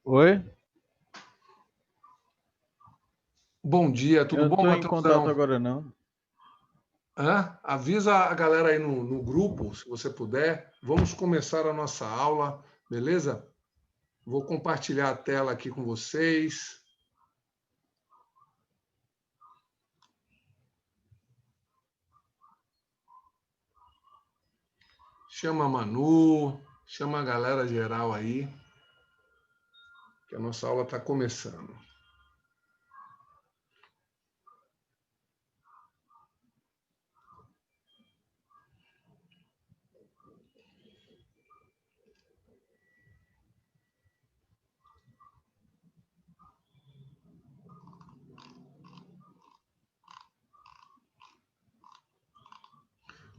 Oi? Bom dia, Eu tudo não bom, estou em contato Matheusão? agora, não. Hã? Avisa a galera aí no grupo, se você puder. Vamos começar a nossa aula, beleza? Vou compartilhar a tela aqui com vocês. Chama a Manu, chama a galera geral aí, que a nossa aula está começando.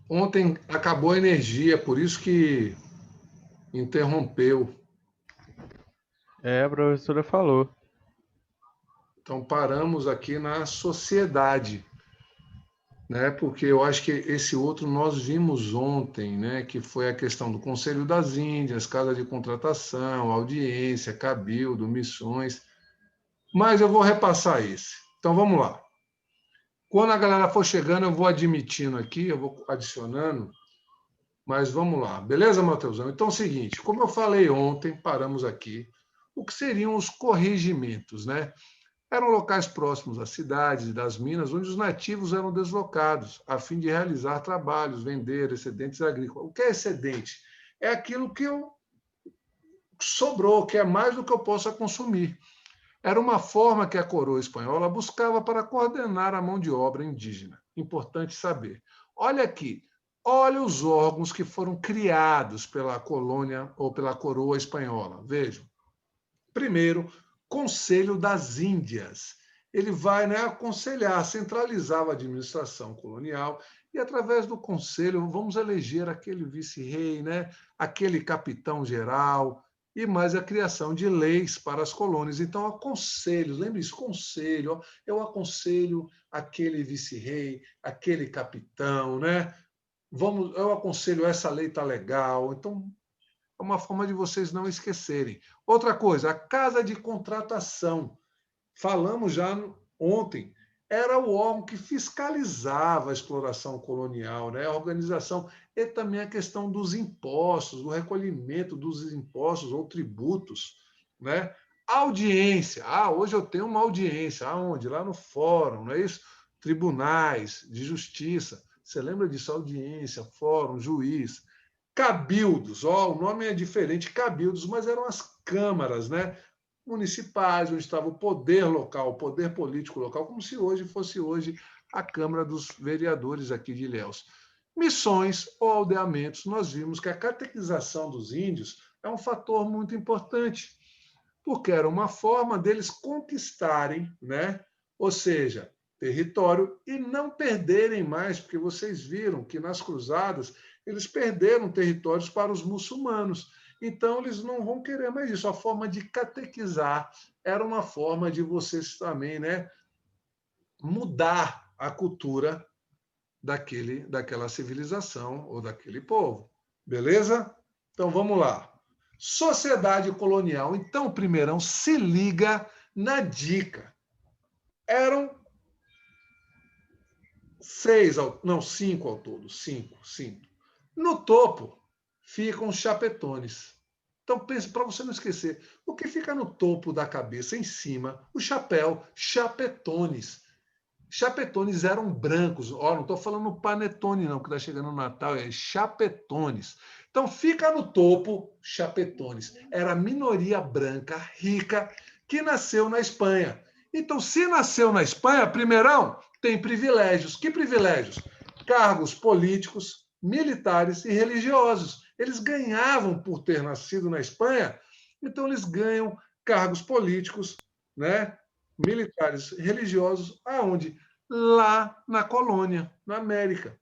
Ontem acabou a energia, por isso que interrompeu. A professora falou. Então paramos aqui na sociedade, né? Porque eu acho que esse outro nós vimos ontem, né? Que foi a questão do Conselho das Índias, casa de contratação, audiência, cabildo, missões. Mas eu vou repassar esse. Então vamos lá. Quando a galera for chegando, eu vou admitindo aqui, eu vou adicionando, mas vamos lá. Beleza, Matheusão? Então é o seguinte, como eu falei ontem, paramos aqui, o que seriam os corregimentos, né? Eram locais próximos às cidades e das minas, onde os nativos eram deslocados, a fim de realizar trabalhos, vender excedentes agrícolas. O que é excedente? É aquilo que sobrou, que é mais do que eu possa consumir. Era uma forma que a coroa espanhola buscava para coordenar a mão de obra indígena. Importante saber. Olha aqui, olha os órgãos que foram criados pela colônia ou pela coroa espanhola. Vejam. Primeiro, Conselho das Índias. Ele vai, né, aconselhar, centralizar a administração colonial e, através do conselho, vamos eleger aquele vice-rei, né, aquele capitão-geral e mais a criação de leis para as colônias. Então, aconselho, lembre isso, conselho, ó, eu aconselho aquele vice-rei, aquele capitão, né? Eu aconselho essa lei está legal. Então, é uma forma de vocês não esquecerem. Outra coisa, a casa de contratação. Falamos já ontem, era o órgão que fiscalizava a exploração colonial, né? A organização e também a questão dos impostos, o recolhimento dos impostos ou tributos, né? Audiência. Ah, hoje eu tenho uma audiência. Aonde? Lá no fórum, não é isso? Tribunais de justiça. Você lembra disso? Audiência, fórum, juiz. Cabildos, ó, o nome é diferente, cabildos, mas eram as câmaras, né? Municipais, onde estava o poder local, o poder político local, como se hoje fosse hoje a Câmara dos Vereadores aqui de Ilhéus. Missões ou aldeamentos, nós vimos que a catequização dos índios é um fator muito importante, porque era uma forma deles conquistarem, né? Ou seja, território e não perderem mais, porque vocês viram que nas cruzadas eles perderam territórios para os muçulmanos. Então, eles não vão querer mais isso. A forma de catequizar era uma forma de vocês também, né, mudar a cultura daquela civilização ou daquele povo. Beleza? Então, vamos lá. Sociedade colonial. Então, primeirão, se liga na dica. Eram cinco ao todo. Cinco. No topo ficam os chapetones. Então, pense para você não esquecer, o que fica no topo da cabeça, em cima, o chapéu, chapetones. Chapetones eram brancos. Ó, não estou falando panetone, não, que está chegando o Natal, é chapetones. Então, fica no topo, chapetones. Era a minoria branca, rica, que nasceu na Espanha. Então, se nasceu na Espanha, primeirão, tem privilégios. Que privilégios? Cargos políticos, militares e religiosos. Eles ganhavam por ter nascido na Espanha, então eles ganham cargos políticos, né? Militares religiosos, aonde? Lá na colônia, na América.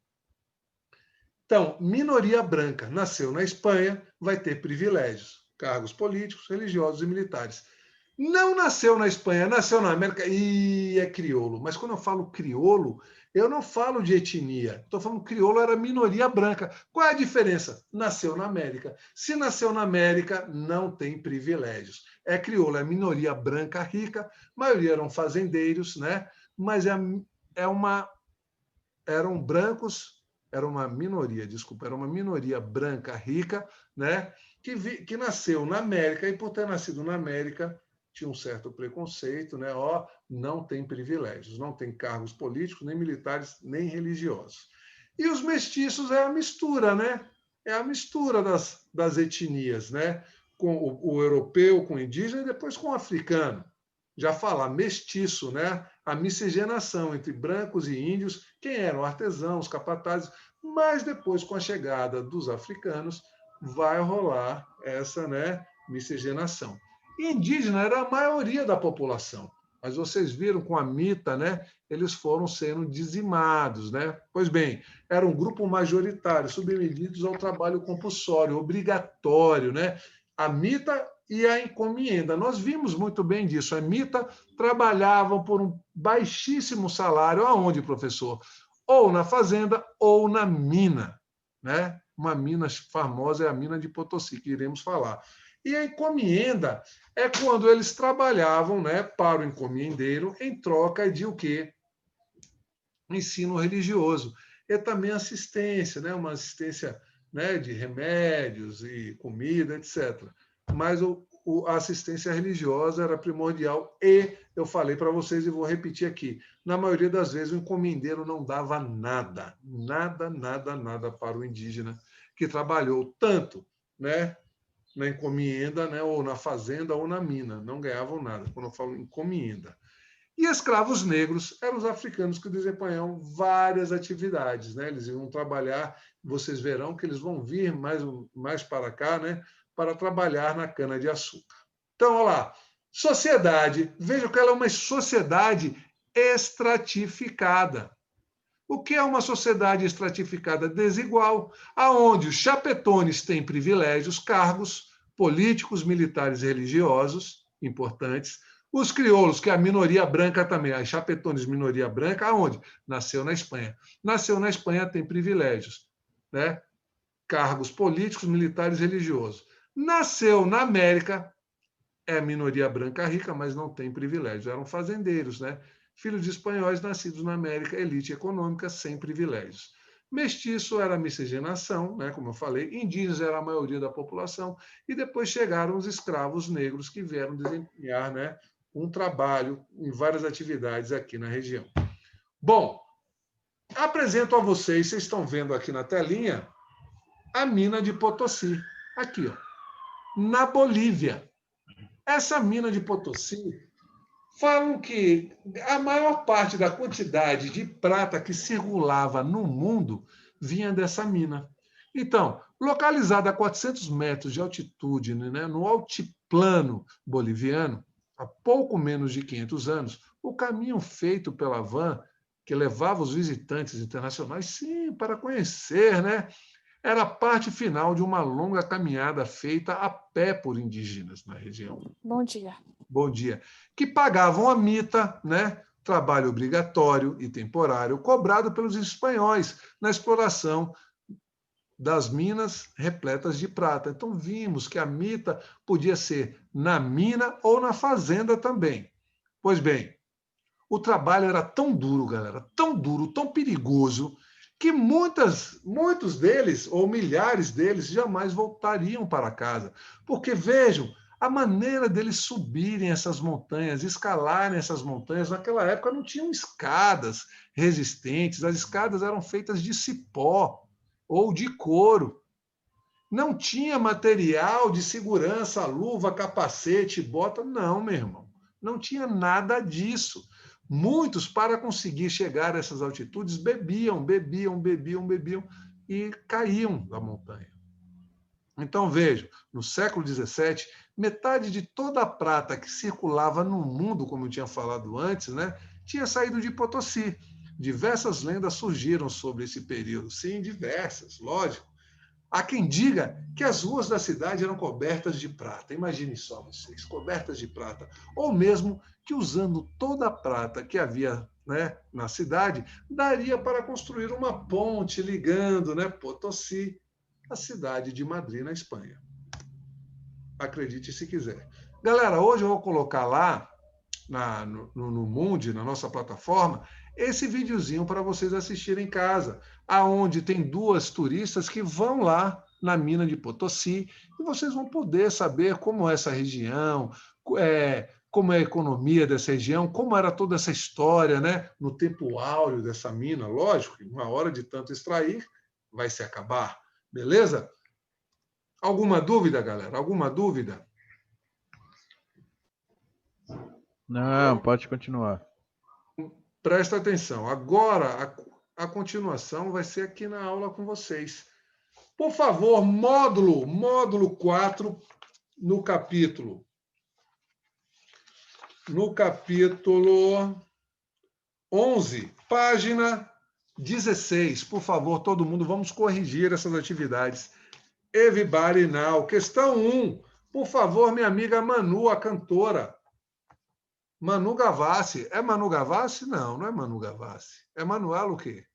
Então, minoria branca nasceu na Espanha, vai ter privilégios, cargos políticos, religiosos e militares. Não nasceu na Espanha, nasceu na América e é crioulo. Mas quando eu falo crioulo, Eu não falo de etnia. Estou falando que crioulo era minoria branca. Qual é a diferença? Nasceu na América. Se nasceu na América, não tem privilégios. É crioulo, é minoria branca rica, a maioria eram fazendeiros, né? Mas eram brancos, era uma minoria, desculpa, era uma minoria branca rica, né? Que nasceu na América e, por ter nascido na América, tinha um certo preconceito, né? Ó, não tem privilégios, não tem cargos políticos, nem militares, nem religiosos. E os mestiços é a mistura, né? É a mistura das etnias, né? Com o europeu, com o indígena e depois com o africano. Já fala mestiço, né? A miscigenação entre brancos e índios, quem eram artesãos, capatazes, mas depois, com a chegada dos africanos, vai rolar essa, né, miscigenação. Indígena era a maioria da população, mas vocês viram com a mita, né, eles foram sendo dizimados, né? Pois bem, era um grupo majoritário, submetidos ao trabalho compulsório, obrigatório, né? A mita e a encomienda. Nós vimos muito bem disso. A mita trabalhavam por um baixíssimo salário. Aonde, professor? Ou na fazenda ou na mina, né? Uma mina famosa é a mina de Potosí, que iremos falar. E a encomienda é quando eles trabalhavam, né, para o encomendeiro em troca de o quê? Ensino religioso. E também assistência, né, uma assistência, né, de remédios e comida, etc. Mas a assistência religiosa era primordial e eu falei para vocês e vou repetir aqui, na maioria das vezes o encomendeiro não dava nada, nada, nada, nada para o indígena que trabalhou tanto, né, na encomienda, né, ou na fazenda ou na mina, não ganhavam nada, quando eu falo encomienda. E escravos negros eram os africanos que desempenhavam várias atividades, né? Eles iam trabalhar, vocês verão que eles vão vir mais para cá, né? Para trabalhar na cana-de-açúcar. Então, olha lá, sociedade, veja que ela é uma sociedade estratificada. O que é uma sociedade estratificada? Desigual, aonde os chapetones têm privilégios, cargos políticos, militares e religiosos importantes. Os crioulos, que é a minoria branca também, as chapetones, minoria branca, aonde? Nasceu na Espanha. Nasceu na Espanha, tem privilégios, né? Cargos políticos, militares e religiosos. Nasceu na América, é a minoria branca rica, mas não tem privilégios. Eram fazendeiros, né? Filhos de espanhóis nascidos na América, elite econômica, sem privilégios. Mestiço era a miscigenação, né, como eu falei, indígenas era a maioria da população, e depois chegaram os escravos negros que vieram desempenhar, né, um trabalho em várias atividades aqui na região. Bom, apresento a vocês, vocês estão vendo aqui na telinha, a mina de Potosí, aqui, ó, na Bolívia. Essa mina de Potosí, falam que a maior parte da quantidade de prata que circulava no mundo vinha dessa mina. Então, localizada a 400 metros de altitude, né, no altiplano boliviano, há pouco menos de 500 anos, o caminho feito pela van, que levava os visitantes internacionais, sim, para conhecer, né, era a parte final de uma longa caminhada feita a pé por indígenas na região. Bom dia. Bom dia. Que pagavam a mita, né? Trabalho obrigatório e temporário, cobrado pelos espanhóis na exploração das minas repletas de prata. Então, vimos que a mita podia ser na mina ou na fazenda também. Pois bem, o trabalho era tão duro, galera, tão duro, tão perigoso, que muitos deles, ou milhares deles, jamais voltariam para casa. Porque, vejam, a maneira deles subirem essas montanhas, escalarem essas montanhas, naquela época não tinham escadas resistentes, as escadas eram feitas de cipó ou de couro. Não tinha material de segurança, luva, capacete, bota, não, meu irmão. Não tinha nada disso. Muitos, para conseguir chegar a essas altitudes, bebiam e caíam da montanha. Então, vejam, no século XVII, metade de toda a prata que circulava no mundo, como eu tinha falado antes, né, tinha saído de Potosí. Diversas lendas surgiram sobre esse período. Sim, diversas, lógico. Há quem diga que as ruas da cidade eram cobertas de prata. Imagine só vocês, cobertas de prata. Ou mesmo que usando toda a prata que havia né, na cidade, daria para construir uma ponte ligando, né, Potosí à cidade de Madrid, na Espanha. Acredite se quiser. Galera, hoje eu vou colocar lá no Mundi, na nossa plataforma, esse videozinho para vocês assistirem em casa, aonde tem duas turistas que vão lá na mina de Potosí e vocês vão poder saber como é essa região, como é a economia dessa região, como era toda essa história, né? No tempo áureo dessa mina, lógico, uma hora de tanto extrair, vai se acabar. Beleza? Alguma dúvida, galera? Alguma dúvida? Não, pode continuar. Presta atenção. Agora, a continuação vai ser aqui na aula com vocês. Por favor, módulo 4, no capítulo 11, página 16. Por favor, todo mundo, vamos corrigir essas atividades. Everybody now. Questão 1. Por favor, minha amiga Manu, a cantora. Manu Gavassi. É Manu Gavassi? Não, não é Manu Gavassi. É Manuela o quê?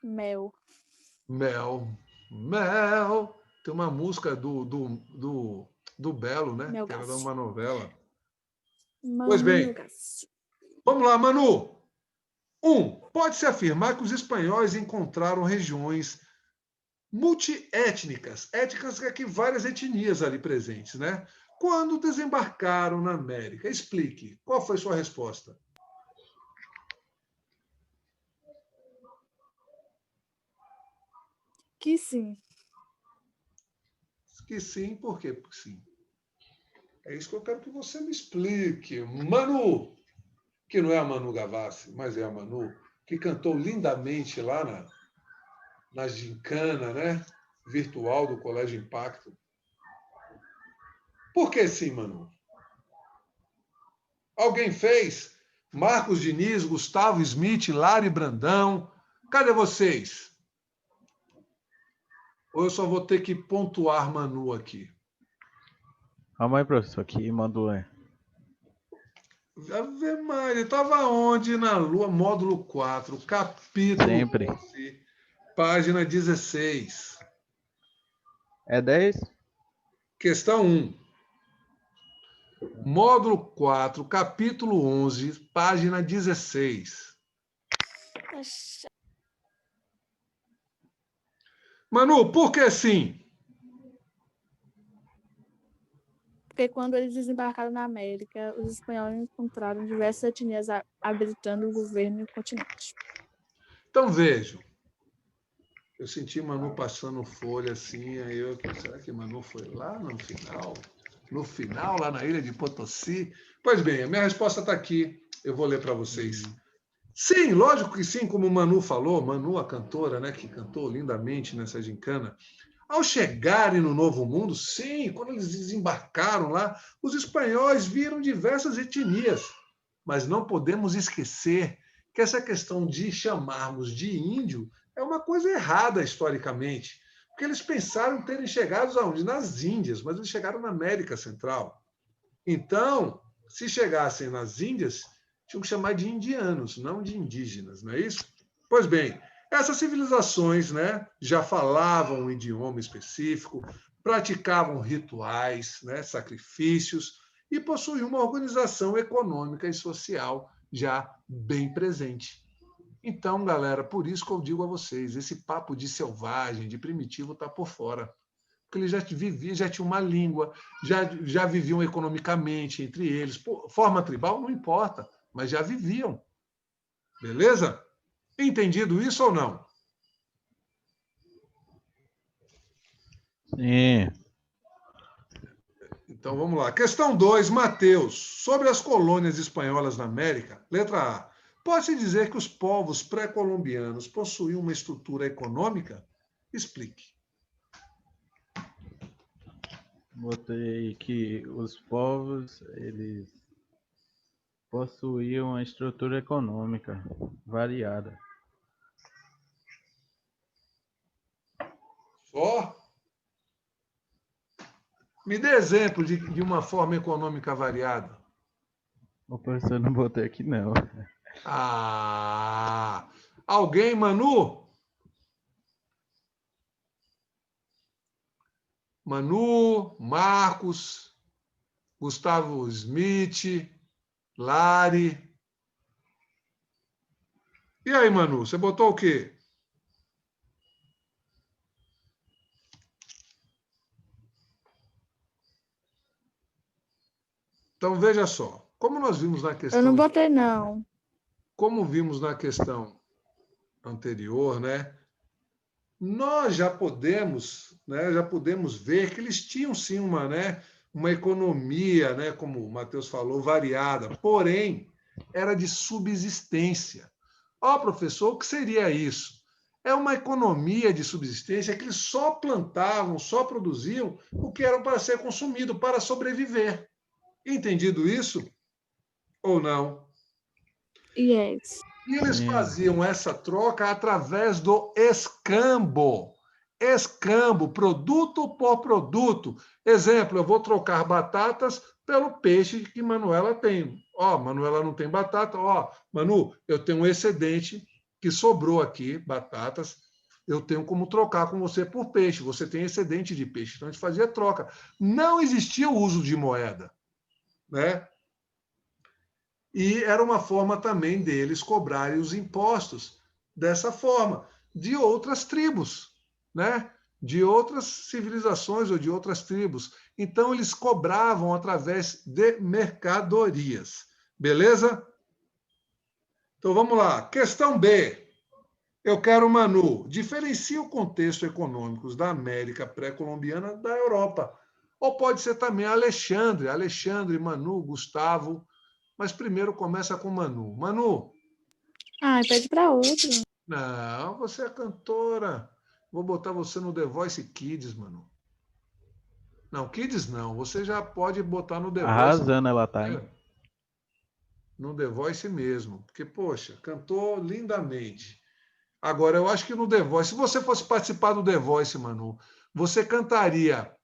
Mel. Mel. Mel. Tem uma música do Belo, né? Mel Que era de Gavassi. uma novela. Manu Pois bem, Gavassi. vamos lá, Manu. 1. Pode-se afirmar que os espanhóis encontraram regiões multiétnicas, étnicas é que várias etnias ali presentes, né? Quando desembarcaram na América. Explique. Qual foi sua resposta? Que sim. Que sim, por quê? Porque sim. É isso que eu quero que você me explique. Manu, que não é a Manu Gavassi, mas é a Manu, que cantou lindamente lá na gincana, né? Virtual do Colégio Impacto. Por que sim, Manu? Alguém fez? Marcos Diniz, Gustavo Smith, Lari Brandão. Cadê vocês? Ou eu só vou ter que pontuar Manu aqui? Calma aí, professor, aqui mandou. Ave Maria, estava onde na Lua? Módulo 4, capítulo Sempre. 11, página 16. É 10? Questão 1. Módulo 4, capítulo 11, página 16. Manu, por que sim? Porque quando eles desembarcaram na América, os espanhóis encontraram diversas etnias habilitando o governo no continente. Então vejam. Eu senti Manu passando folha assim, aí eu, será que Manu foi lá no final? No final, lá na ilha de Potosí? Pois bem, a minha resposta está aqui. Eu vou ler para vocês. Sim, lógico que sim, como Manu falou, Manu, a cantora, né, que cantou lindamente nessa gincana. Ao chegarem no Novo Mundo, sim, quando eles desembarcaram lá, os espanhóis viram diversas etnias. Mas não podemos esquecer que essa questão de chamarmos de índio é uma coisa errada historicamente. Porque eles pensaram terem chegado aonde? Nas Índias, mas eles chegaram na América Central. Então, se chegassem nas Índias, tinham que chamar de indianos, não de indígenas, não é isso? Pois bem, essas civilizações, né, já falavam um idioma específico, praticavam rituais, né, sacrifícios e possuíam uma organização econômica e social já bem presente. Então, galera, por isso que eu digo a vocês, esse papo de selvagem, de primitivo, está por fora. Porque eles já viviam, já tinham uma língua, já viviam economicamente entre eles. Pô, forma tribal não importa, mas já viviam. Beleza? Entendido isso ou não? Sim. Então vamos lá. Questão 2, Mateus. Sobre as colônias espanholas na América, letra A. Pode-se dizer que os povos pré-colombianos possuíam uma estrutura econômica? Explique. Botei que os povos, eles possuíam uma estrutura econômica variada. Só? Me dê exemplo de uma forma econômica variada. O professor não botei aqui, não. Ah, alguém, Manu? Manu, Marcos, Gustavo Smith, Lari. E aí, Manu, você botou o quê? Então, veja só. Como nós vimos na Eu não questão, botei, não. como vimos na questão anterior, né? Nós já podemos, né, já podemos ver que eles tinham sim uma, né, uma economia, né, como o Matheus falou, variada, porém era de subsistência. Ó, professor, o que seria isso? É uma economia de subsistência que eles só plantavam, só produziam o que era para ser consumido, para sobreviver. Entendido isso ou não? Yes. E eles Sim. faziam essa troca através do escambo. Escambo, produto por produto. Exemplo, eu vou trocar batatas pelo peixe que Manuela tem. Ó, Manuela não tem batata. Ó, Manu, eu tenho um excedente que sobrou aqui, batatas. Eu tenho como trocar com você por peixe. Você tem excedente de peixe. Então a gente fazia troca. Não existia o uso de moeda, né? E era uma forma também deles cobrarem os impostos dessa forma, de outras tribos, né? De outras civilizações ou de outras tribos. Então, eles cobravam através de mercadorias. Beleza? Então, vamos lá. Questão B. Eu quero, Manu, diferencia o contexto econômico da América pré-colombiana da Europa. Ou pode ser também Alexandre, Manu, Gustavo, mas primeiro começa com Manu. Manu, Ah, pede para outro. não, você é cantora. Vou botar você no The Voice Kids, Manu. Não, Kids não. Você já pode botar no The Voice. Arrasando ela tá, hein? No The Voice mesmo. Porque, poxa, cantou lindamente. Agora, eu acho que no The Voice, se você fosse participar do The Voice, Manu, você cantaria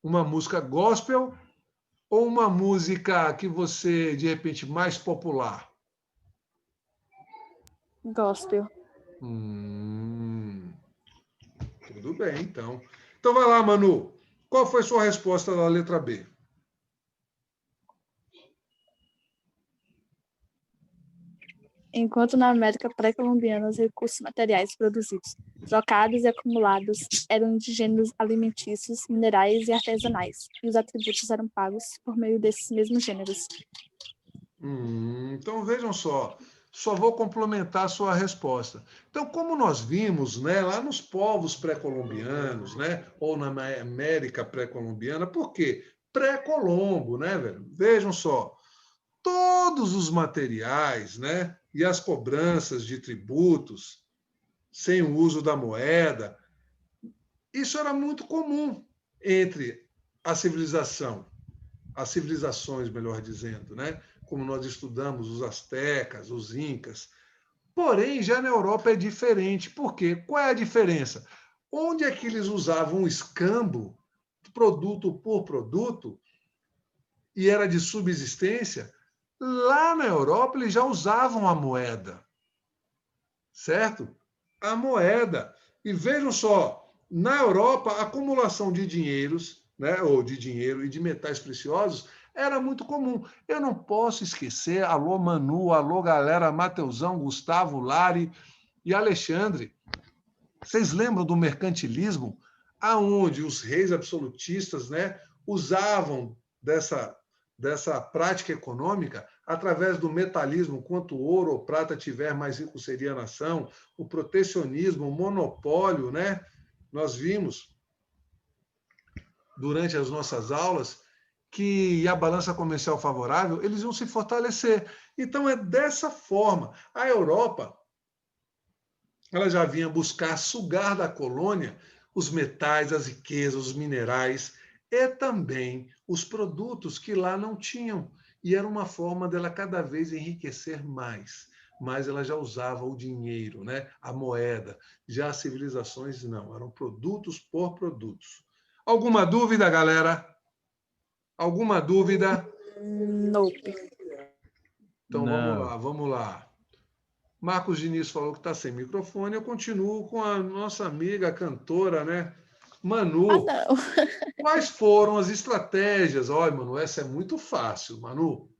uma música gospel ou uma música que você, de repente, mais popular? Gospel. Tudo bem, então. Então vai lá, Manu. Qual foi sua resposta na letra B? Enquanto na América pré-colombiana os recursos materiais produzidos, trocados e acumulados eram de gêneros alimentícios, minerais e artesanais, e os atributos eram pagos por meio desses mesmos gêneros. Então vejam só vou complementar a sua resposta. Então, como nós vimos, né, lá nos povos pré-colombianos, né, ou na América pré-colombiana, por quê? Pré-colombo, né, velho? Vejam só, todos os materiais, né, e as cobranças de tributos sem o uso da moeda, isso era muito comum entre a civilização, as civilizações, melhor dizendo, né? Como nós estudamos os astecas, os incas. Porém, já na Europa é diferente. Por quê? Qual é a diferença? Onde é que eles usavam o escambo, produto por produto, e era de subsistência, lá na Europa eles já usavam a moeda. Certo? A moeda. E vejam só, na Europa, a acumulação de dinheiros, né, ou de dinheiro e de metais preciosos era muito comum. Eu não posso esquecer, alô Manu, alô galera, Mateusão, Gustavo, Lari e Alexandre. Vocês lembram do mercantilismo, aonde os reis absolutistas, né, usavam dessa prática econômica através do metalismo, quanto ouro ou prata tiver, mais rico seria a nação, o protecionismo, o monopólio, né? Nós vimos durante as nossas aulas que a balança comercial favorável, eles iam se fortalecer. Então é dessa forma. A Europa, ela já vinha buscar sugar da colônia os metais, as riquezas, os minerais e também os produtos que lá não tinham. E era uma forma dela cada vez enriquecer mais. Mas ela já usava o dinheiro, né? A moeda. Já as civilizações não, eram produtos por produtos. Alguma dúvida, galera? Alguma dúvida? Nope. Então Não. vamos lá. Marcos Diniz falou que está sem microfone. Eu continuo com a nossa amiga cantora, né? Manu. Ah, não. Quais foram as estratégias? Olha, Manu, essa é muito fácil, Manu.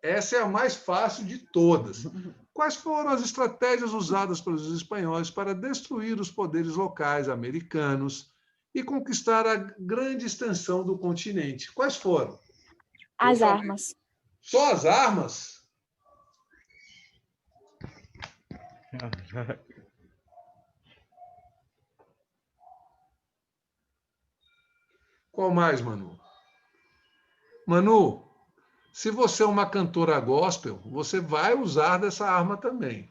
Essa é a mais fácil de todas. Quais foram as estratégias usadas pelos espanhóis para destruir os poderes locais americanos e conquistar a grande extensão do continente? Quais foram? As armas. Só as armas? Qual mais, Manu? Manu, se você é uma cantora gospel, você vai usar dessa arma também.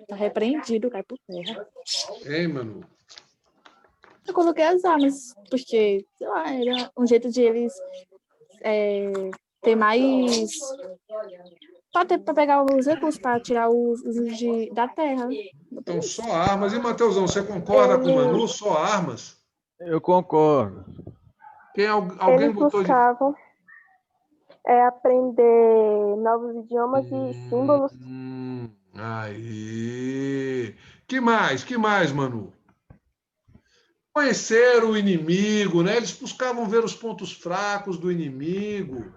Tá repreendido, cai por terra. Hein, Manu? Eu coloquei as armas, porque, sei lá, era um jeito de eles ter mais. Para pegar os recursos, para tirar os da terra. Então, só armas. E, Mateusão, você concorda com o Manu? Só armas? Eu concordo. Alguém Eles botou de... buscavam aprender novos idiomas e símbolos. Aí. Que mais, Manu? Conhecer o inimigo, né? Eles buscavam ver os pontos fracos do inimigo.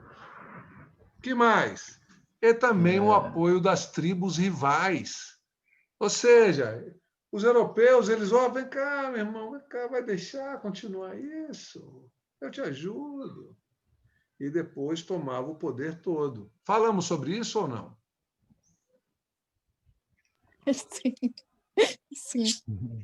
Que mais? E também o apoio das tribos rivais. Ou seja, os europeus, eles, vem cá, meu irmão, vem cá, vai deixar continuar isso? Eu te ajudo. E depois tomava o poder todo. Falamos sobre isso ou não? Sim. Sim.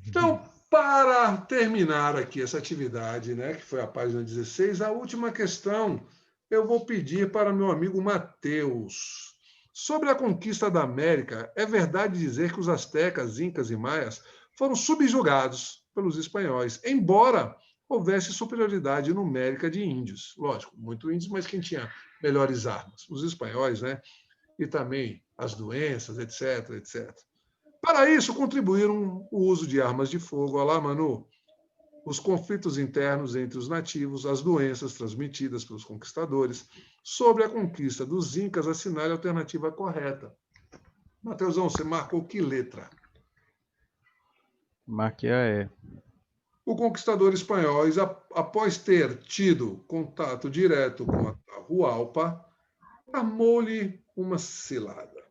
Então, para terminar aqui essa atividade, né, que foi a página 16, a última questão eu vou pedir para meu amigo Matheus. Sobre a conquista da América, é verdade dizer que os astecas, incas e maias foram subjugados pelos espanhóis, embora houvesse superioridade numérica de índios. Lógico, muito índios, mas quem tinha melhores armas? Os espanhóis, né? E também as doenças, etc, etc. Para isso, contribuíram o uso de armas de fogo. Olha lá, Manu. Os conflitos internos entre os nativos, as doenças transmitidas pelos conquistadores. Sobre a conquista dos incas, assinale a alternativa correta. Mateusão, você marcou que letra? Marquei a E. O conquistador espanhol, após ter tido contato direto com a Atahualpa, armou-lhe uma cilada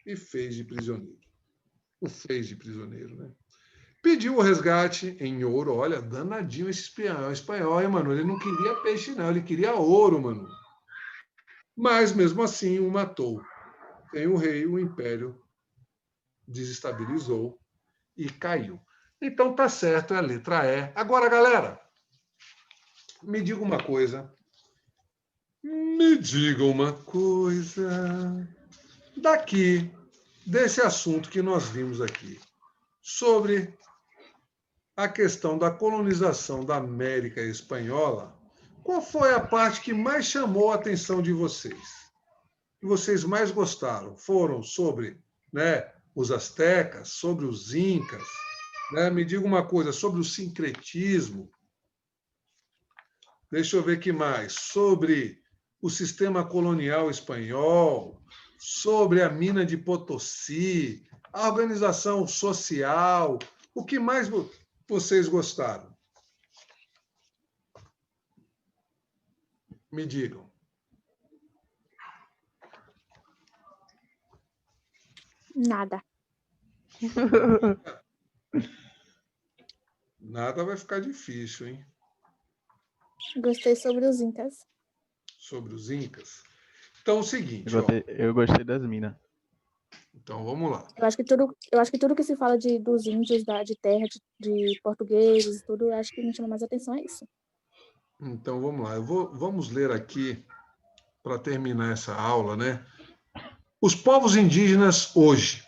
e fez de prisioneiro. O fez de prisioneiro, né? Pediu o resgate em ouro. Olha, danadinho esse espanhol, hein, mano? Ele não queria peixe, não. Ele queria ouro, mano. Mas, mesmo assim, o matou. Em o rei, o império desestabilizou e caiu. Então, tá certo, é a letra E. Agora, galera, me diga uma coisa. Daqui, desse assunto que nós vimos aqui, sobre a questão da colonização da América Espanhola, qual foi a parte que mais chamou a atenção de vocês? Que vocês mais gostaram? Foram sobre, né, os astecas, sobre os incas, né? Me diga uma coisa, sobre o sincretismo. Deixa eu ver que mais. Sobre o sistema colonial espanhol, sobre a mina de Potosí, a organização social. O que mais vocês gostaram? Me digam. Nada. Nada vai ficar difícil, hein? Gostei sobre os incas. Sobre os incas. Então, é o seguinte, Eu gostei das minas. Então, vamos lá. Eu acho que tudo que se fala dos índios, de terra, de portugueses, tudo, eu acho que me chama mais atenção é isso. Então, vamos lá. Vamos ler aqui, para terminar essa aula, né? Os povos indígenas hoje.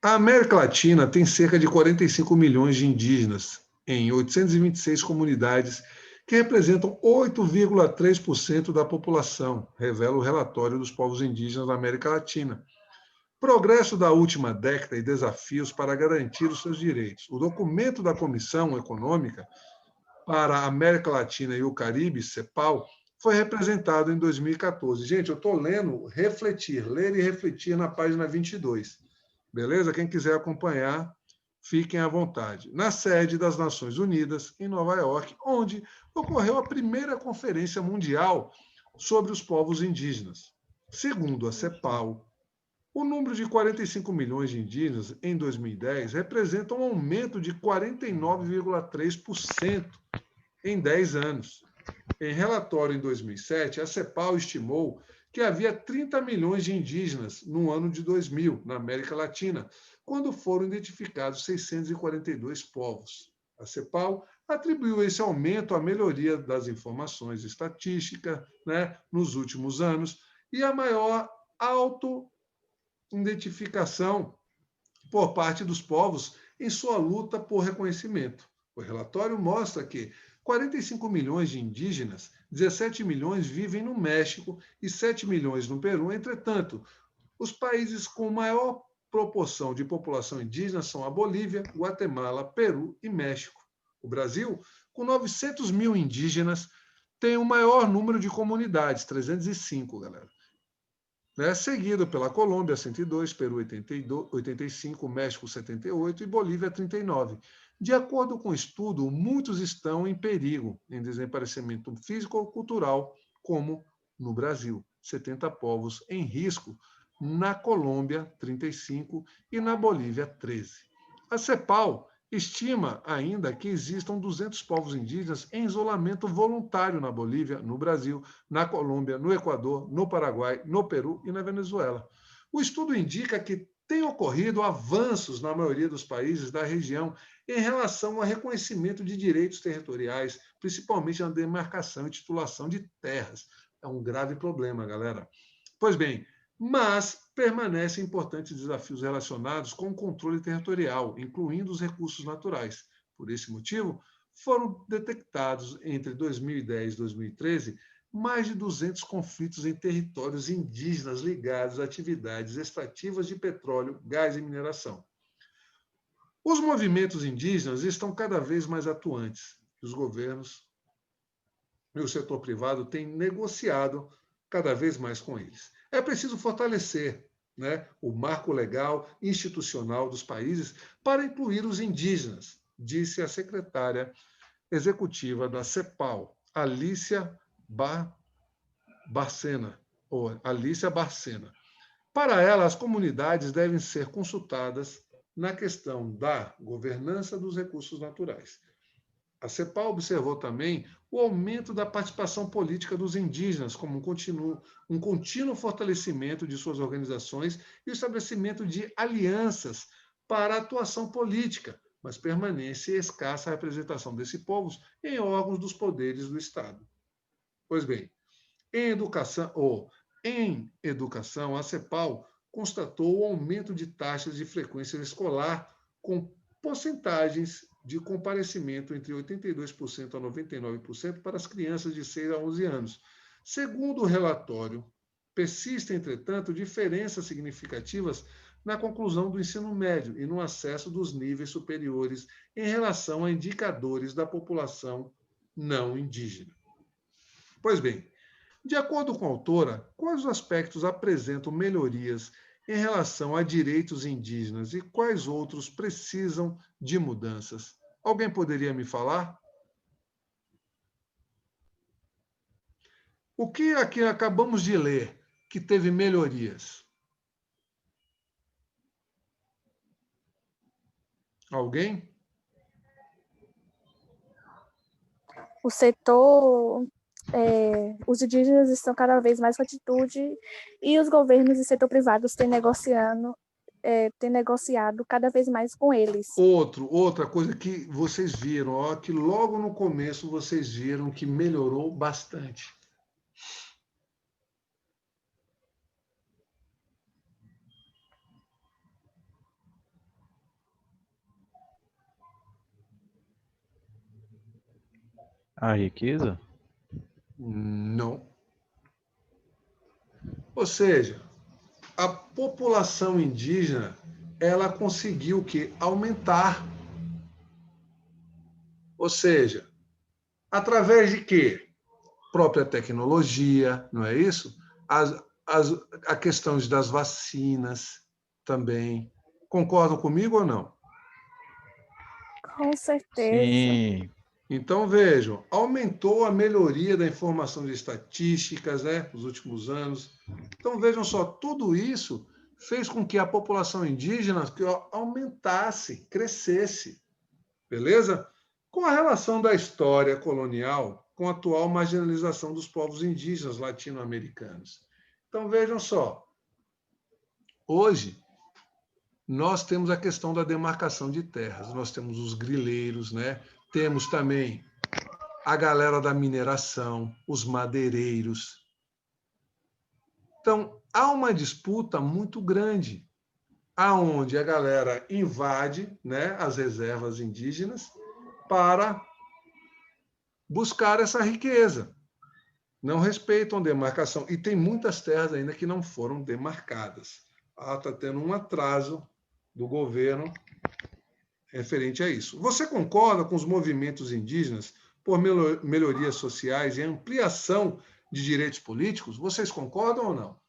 A América Latina tem cerca de 45 milhões de indígenas em 826 comunidades, que representam 8,3% da população, revela o relatório dos povos indígenas da América Latina. Progresso da última década e desafios para garantir os seus direitos. O documento da Comissão Econômica para a América Latina e o Caribe, CEPAL, foi representado em 2014. Gente, eu estou lendo ler e refletir na página 22. Beleza? Quem quiser acompanhar, fiquem à vontade. Na sede das Nações Unidas, em Nova York, onde ocorreu a primeira Conferência Mundial sobre os Povos Indígenas. Segundo a CEPAL, o número de 45 milhões de indígenas em 2010 representa um aumento de 49,3% em 10 anos. Em relatório em 2007, a CEPAL estimou que havia 30 milhões de indígenas no ano de 2000, na América Latina, quando foram identificados 642 povos. A CEPAL atribuiu esse aumento à melhoria das informações estatísticas, nos últimos anos e a maior auto-identificação por parte dos povos em sua luta por reconhecimento. O relatório mostra que 45 milhões de indígenas, 17 milhões vivem no México e 7 milhões no Peru. Entretanto, os países com maior proporção de população indígena são a Bolívia, Guatemala, Peru e México. O Brasil, com 900 mil indígenas, tem o maior número de comunidades, 305, galera. Seguido pela Colômbia, 102, Peru, 85, México, 78 e Bolívia, 39. De acordo com o estudo, muitos estão em perigo, em desaparecimento físico ou cultural, como no Brasil, 70 povos em risco, na Colômbia, 35 e na Bolívia, 13. A CEPAL estima ainda que existam 200 povos indígenas em isolamento voluntário na Bolívia, no Brasil, na Colômbia, no Equador, no Paraguai, no Peru e na Venezuela. O estudo indica que tem ocorrido avanços na maioria dos países da região em relação ao reconhecimento de direitos territoriais, principalmente na demarcação e titulação de terras. É um grave problema, galera. Pois bem, mas permanecem importantes desafios relacionados com o controle territorial, incluindo os recursos naturais. Por esse motivo, foram detectados entre 2010 e 2013 mais de 200 conflitos em territórios indígenas ligados a atividades extrativas de petróleo, gás e mineração. Os movimentos indígenas estão cada vez mais atuantes. Os governos e o setor privado têm negociado cada vez mais com eles. É preciso fortalecer o marco legal institucional dos países para incluir os indígenas, disse a secretária executiva da CEPAL, Alicia Bárcena. Para ela, as comunidades devem ser consultadas na questão da governança dos recursos naturais. A CEPAL observou também o aumento da participação política dos indígenas, como um contínuo fortalecimento de suas organizações e o estabelecimento de alianças para a atuação política, mas permanece escassa a representação desses povos em órgãos dos poderes do Estado. Pois bem, em educação, a CEPAL constatou o aumento de taxas de frequência escolar com porcentagens de comparecimento entre 82% a 99% para as crianças de 6 a 11 anos. Segundo o relatório, persistem, entretanto, diferenças significativas na conclusão do ensino médio e no acesso dos níveis superiores em relação a indicadores da população não indígena. Pois bem, de acordo com a autora, quais os aspectos apresentam melhorias em relação a direitos indígenas e quais outros precisam de mudanças? Alguém poderia me falar? O que aqui acabamos de ler que teve melhorias? Alguém? O setor, os indígenas estão cada vez mais com atitude e os governos e setor privados têm negociado cada vez mais com eles. Outra coisa que vocês viram, que logo no começo vocês viram que melhorou bastante. A riqueza? Não. Ou seja, a população indígena, ela conseguiu aumentar. Ou seja, através de quê? própria tecnologia, não é isso? A questão das vacinas também. Concordam comigo ou não? Com certeza. Sim, Então, vejam, aumentou a melhoria da informação de estatísticas, né, nos últimos anos. Então, vejam só, tudo isso fez com que a população indígena aumentasse, crescesse, beleza? Com a relação da história colonial com a atual marginalização dos povos indígenas latino-americanos. Então, vejam só, hoje nós temos a questão da demarcação de terras, nós temos os grileiros, né? Temos também a galera da mineração, os madeireiros. Então, há uma disputa muito grande, aonde a galera invade, né, as reservas indígenas para buscar essa riqueza. Não respeitam a demarcação. E tem muitas terras ainda que não foram demarcadas. Está tendo um atraso do governo referente a isso. Você concorda com os movimentos indígenas por melhorias sociais e ampliação de direitos políticos? Vocês concordam ou não?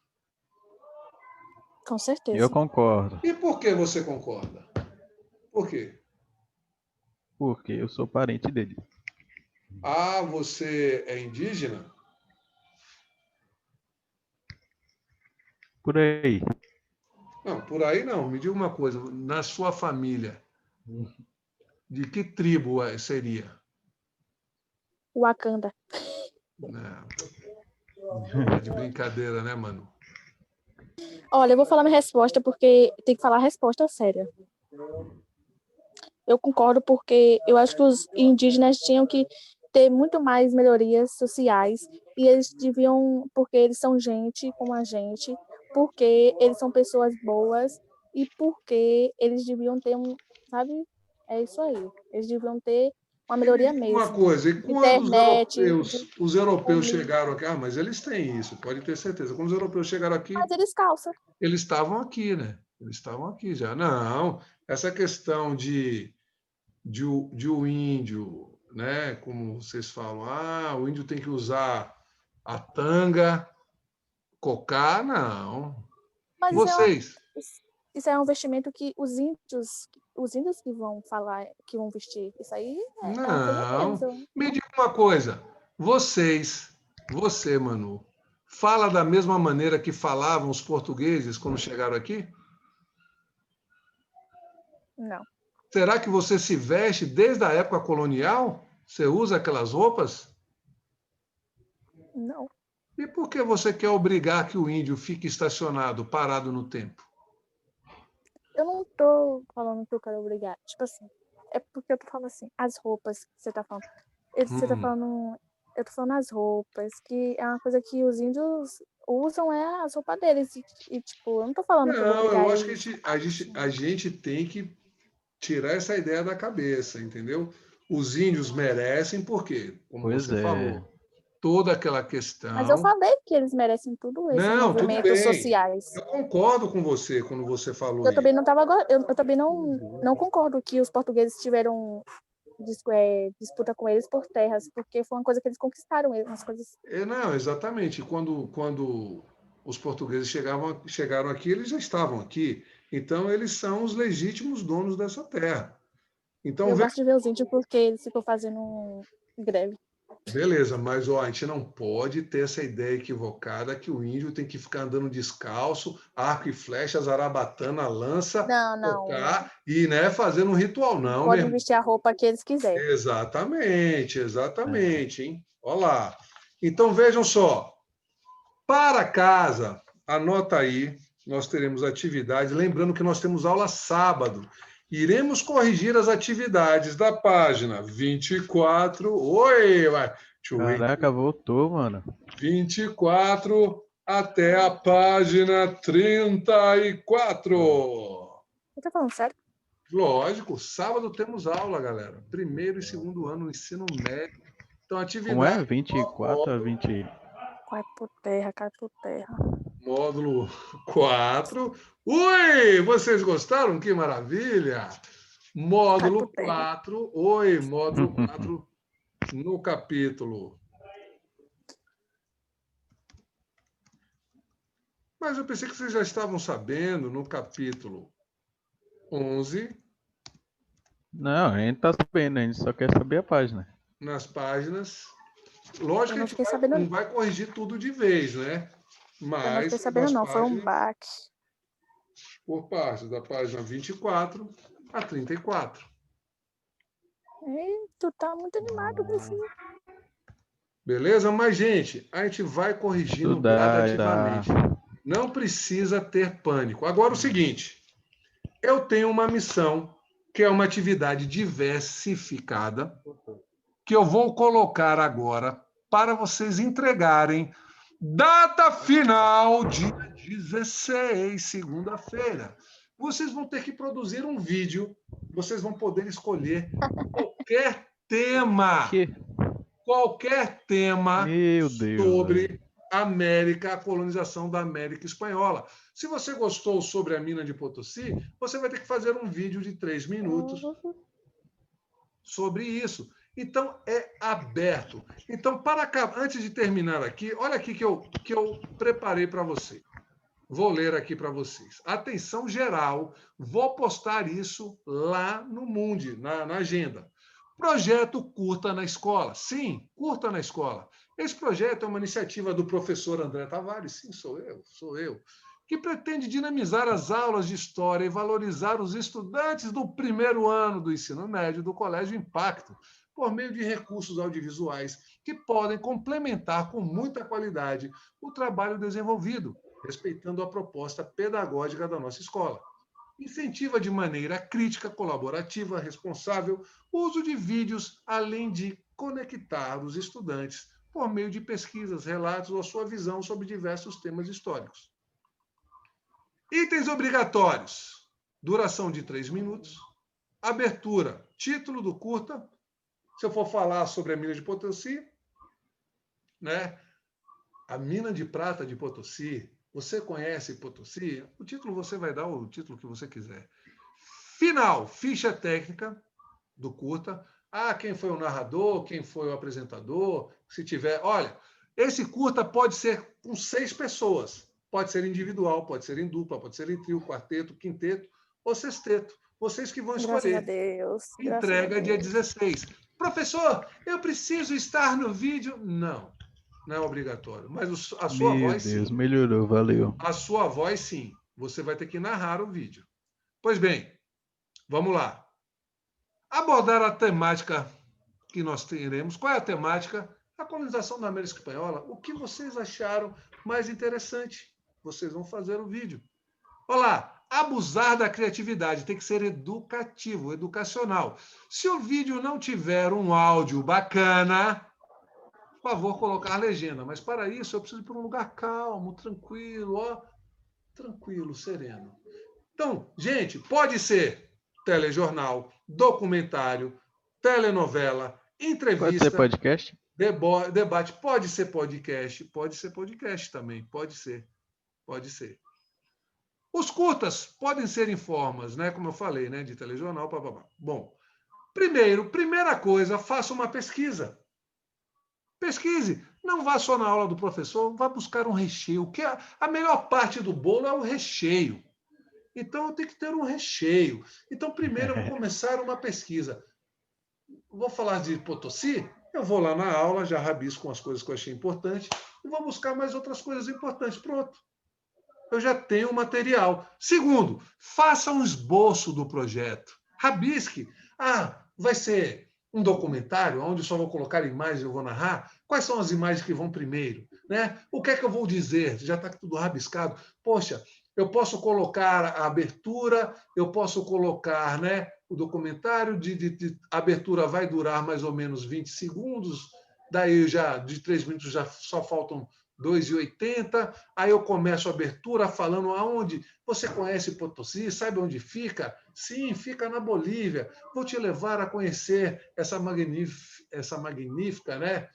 Com certeza. eu concordo. E por que você concorda? Por quê? Porque eu sou parente dele. Ah, você é indígena? Por aí. Não, por aí não. Me diga uma coisa. Na sua família, de que tribo seria? Wakanda. Não. É de brincadeira, né, mano? Olha, eu vou falar minha resposta porque tem que falar a resposta séria. Eu concordo porque eu acho que os indígenas tinham que ter muito mais melhorias sociais e eles deviam, porque eles são gente como a gente, porque eles são pessoas boas e porque eles deviam ter sabe? É isso aí. Eles deviam ter uma melhoria Uma mesmo. coisa, e quando Internet, os europeus chegaram aqui, mas eles têm isso, pode ter certeza. Quando os europeus chegaram aqui, mas eles calçam. eles estavam aqui, né? Eles estavam aqui já. Não, essa questão de o índio, né? Como vocês falam, o índio tem que usar a tanga, cocá, não. Mas Vocês. isso é um vestimento que os índios que vão falar, que vão vestir. Isso aí é uma coisa deles. Me diga uma coisa. Você, Manu, fala da mesma maneira que falavam os portugueses quando chegaram aqui? Não. Será que você se veste desde a época colonial? Você usa aquelas roupas? Não. E por que você quer obrigar que o índio fique estacionado, parado no tempo? Eu não tô falando que eu quero obrigar. Tipo assim, é porque eu tô falando assim, as roupas que você tá falando. Você tá falando. Eu tô falando as roupas, que é uma coisa que os índios usam, é as roupas deles. E tipo, eu não tô falando que eu vou Não, obrigar eu acho eles. que a gente tem que tirar essa ideia da cabeça, entendeu? Os índios merecem, por quê? Como Pois você é. falou, toda aquela questão. Mas eu falei que eles merecem tudo esses Não, tudo movimentos bem. sociais. Eu concordo com você quando você falou Eu isso. também não tava. Eu também não concordo que os portugueses tiveram disputa com eles por terras, porque foi uma coisa que eles conquistaram, umas coisas. Não, exatamente. Quando os portugueses chegaram aqui, eles já estavam aqui. Então, eles são os legítimos donos dessa terra. Então, Eu gosto de ver os índios porque eles ficam fazendo greve. beleza, mas a gente não pode ter essa ideia equivocada que o índio tem que ficar andando descalço, arco e flecha, zarabatana, lança, Não. tocar e, né, fazendo um ritual, não, Podem mesmo. vestir a roupa que eles quiserem. Exatamente, hein? Olha lá. Então, vejam só. Para casa, anota aí, nós teremos atividades. Lembrando que nós temos aula sábado. Iremos corrigir as atividades da página 24. Oi, Caraca, voltou, mano. 24 até a página 34. Você tá falando sério? Lógico, sábado temos aula, galera. Primeiro e segundo ano, ensino médio. Então, atividade. Como é? 24 a 20. Cai por terra. Módulo 4. Oi, vocês gostaram? Que maravilha! Módulo 4. Oi, módulo 4 no capítulo Mas eu pensei que vocês já estavam sabendo, no capítulo 11, Não, a gente tá sabendo, a gente só quer saber a página. nas páginas. Lógico Eu que não a gente fiquei sabendo, não vai corrigir tudo de vez, né? eu não Mas fiquei sabendo nas não, foi um páginas, baque. por parte da página 24 a 34. Ei, tu tá muito animado com isso. Beleza? Mas, gente, a gente vai corrigindo Estudar, gradativamente. Não precisa ter pânico. Agora, o seguinte, eu tenho uma missão, que é uma atividade diversificada, que eu vou colocar agora para vocês entregarem data final, dia 16, segunda-feira. Vocês vão ter que produzir um vídeo, vocês vão poder escolher qualquer tema. Qualquer tema Meu Deus, sobre velho. América, a colonização da América Espanhola. Se você gostou sobre a mina de Potosí, você vai ter que fazer um vídeo de 3 minutos sobre isso. Então, é aberto. Então, antes de terminar aqui, olha aqui que eu preparei para você. Vou ler aqui para vocês. Atenção geral, vou postar isso lá no Mundi, na agenda. Projeto Curta na Escola. Sim, Curta na Escola. Esse projeto é uma iniciativa do professor André Tavares, sim, sou eu, que pretende dinamizar as aulas de história e valorizar os estudantes do primeiro ano do ensino médio do Colégio Impacto, por meio de recursos audiovisuais que podem complementar com muita qualidade o trabalho desenvolvido, respeitando a proposta pedagógica da nossa escola. Incentiva de maneira crítica, colaborativa, responsável, o uso de vídeos, além de conectar os estudantes por meio de pesquisas, relatos ou a sua visão sobre diversos temas históricos. Itens obrigatórios. Duração de 3 minutos. Abertura. Título do curta. Se eu for falar sobre a mina de Potosí, né? A mina de prata de Potosí. Você conhece Potosí? O título você vai dar o título que você quiser. Final, ficha técnica do curta. Quem foi o narrador, quem foi o apresentador, se tiver... Olha, esse curta pode ser com 6 pessoas. Pode ser individual, pode ser em dupla, pode ser em trio, quarteto, quinteto ou sexteto. Vocês que vão escolher. Graças a Deus. Entrega dia 16. Professor, eu preciso estar no vídeo? Não. Não é obrigatório. Mas a sua voz, Meu Deus, sim. melhorou, valeu. A sua voz, sim. Você vai ter que narrar o vídeo. Pois bem, vamos lá. Abordar a temática que nós teremos. Qual é a temática? A colonização da América Espanhola. O que vocês acharam mais interessante? Vocês vão fazer o vídeo. Olá, abusar da criatividade. Tem que ser educativo, educacional. Se o vídeo não tiver um áudio bacana... Por favor, colocar legenda. Mas para isso, eu preciso ir para um lugar calmo, tranquilo, tranquilo, sereno. Então, gente, pode ser telejornal, documentário, telenovela, entrevista. Pode ser podcast? Debate. Pode ser podcast também. Pode ser. Os curtas podem ser em formas, né? Como eu falei, né? De telejornal, papapá. Bom, primeira coisa, faça uma pesquisa. Pesquise. Não vá só na aula do professor, vá buscar um recheio. Que a melhor parte do bolo é o recheio. Então, eu tenho que ter um recheio. Então, primeiro, eu vou começar uma pesquisa. Vou falar de Potosí? Eu vou lá na aula, já rabisco as coisas que eu achei importantes e vou buscar mais outras coisas importantes. Pronto. Eu já tenho o material. Segundo, faça um esboço do projeto. Rabisque. Vai ser um documentário onde eu só vou colocar imagens e eu vou narrar? Quais são as imagens que vão primeiro? Né? O que é que eu vou dizer? Já está tudo rabiscado. Poxa, eu posso colocar a abertura, eu posso colocar, né, o documentário de abertura vai durar mais ou menos 20 segundos, daí já de 3 minutos já só faltam 2,80, aí eu começo a abertura falando aonde você conhece Potosí, sabe onde fica? Sim, fica na Bolívia. Vou te levar a conhecer essa magnífica, né,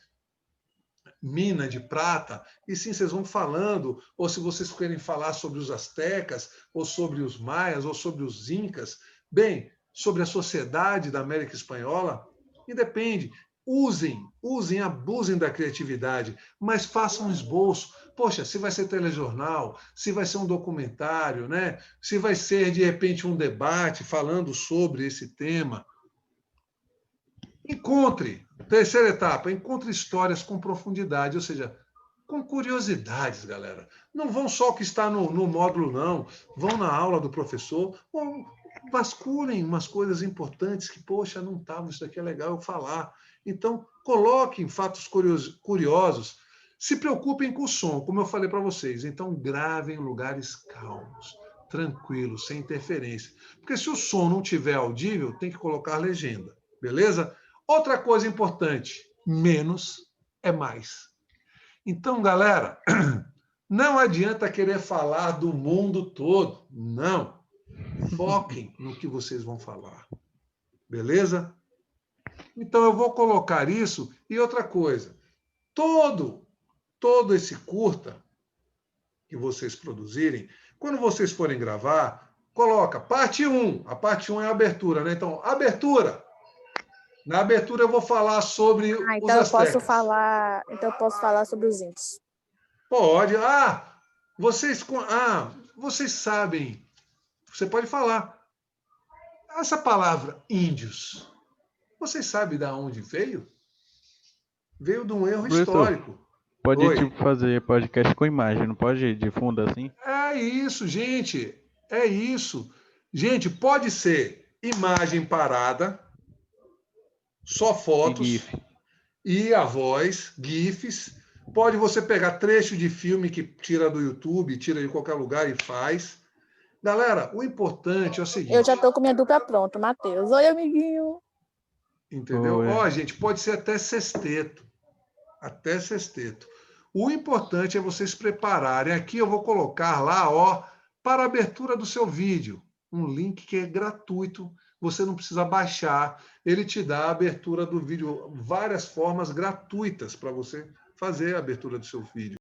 mina de prata. E sim, vocês vão falando, ou se vocês querem falar sobre os astecas, ou sobre os maias, ou sobre os incas, bem, sobre a sociedade da América Espanhola, independe. Usem, abusem da criatividade, mas façam um esboço, Poxa, se vai ser telejornal, se vai ser um documentário, né? Se vai ser, de repente, um debate falando sobre esse tema. Encontre, terceira etapa, encontre histórias com profundidade, ou seja, com curiosidades, galera. Não vão só o que está no módulo, não. Vão na aula do professor, ou vasculhem umas coisas importantes que, poxa, não estavam, isso daqui é legal eu falar. Então, coloquem fatos curiosos. Se preocupem com o som, como eu falei para vocês. Então, gravem em lugares calmos, tranquilos, sem interferência. Porque se o som não estiver audível, tem que colocar legenda, beleza? Outra coisa importante, menos é mais. Então, galera, não adianta querer falar do mundo todo. Não. Foquem no que vocês vão falar. Beleza? Então, eu vou colocar isso. E outra coisa, todo esse curta que vocês produzirem, quando vocês forem gravar, coloca parte 1. A parte 1 é a abertura, né? Então, abertura. Na abertura eu vou falar sobre os Então eu astecas. posso falar sobre os índios. Pode. Vocês sabem. Você pode falar. Essa palavra índios, vocês sabem de onde veio? Veio de um erro Professor, histórico. Pode, Oi. tipo, fazer podcast com imagem, não pode de fundo assim? É isso, gente. É isso. Gente, pode ser imagem parada, só E fotos GIF. e a voz, GIFs. Pode você pegar trecho de filme que tira do YouTube, tira de qualquer lugar e faz. Galera, o importante é o seguinte. Eu já tô com minha dupla pronta, Matheus. Oi, amiguinho. Entendeu? Oi. Ó, gente, pode ser até sexteto. Até sexteto. O importante é vocês prepararem. Aqui eu vou colocar lá, ó, para a abertura do seu vídeo. Um link que é gratuito. Você não precisa baixar. Ele te dá a abertura do vídeo, várias formas gratuitas para você fazer a abertura do seu vídeo.